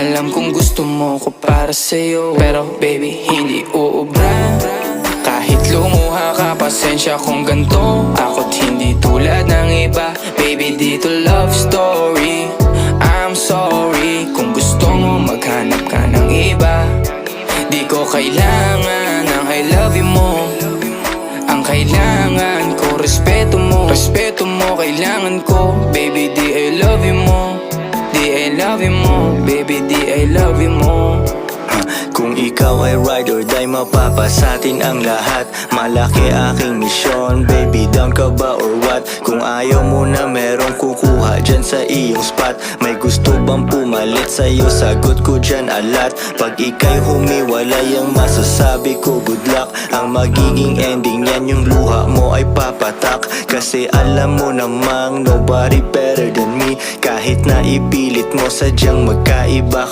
Alam kong gusto mo ko para sa'yo, pero baby hindi uubra. Kahit lumuha ka, pasensya kung ganto. Ako't hindi tulad ng iba. Baby dito love story. I'm sorry kung gusto mo maghanap ka ng iba. Di ko kailangan ang I love you mo. Ang kailangan ko respeto mo. Respeto mo kailangan ko. Baby di I love you mo. Di I love you mo. Baby di I love you mo. Kung ikaw ay ride or die, mapapasatin ang lahat. Malaki aking misyon, baby down ka ba or what? Kung ayaw mo na merong kukuha dyan sa iyong spot. May gusto bang pumalit sa'yo? Sagot ko dyan alat. Pag ika'y humiwalay, ang masasabi ko good luck. Ang magiging ending yan, yung luha mo ay papatak. Kasi alam mo namang nobody better than me. Kahit na ipilit mo sadyang magkaiba.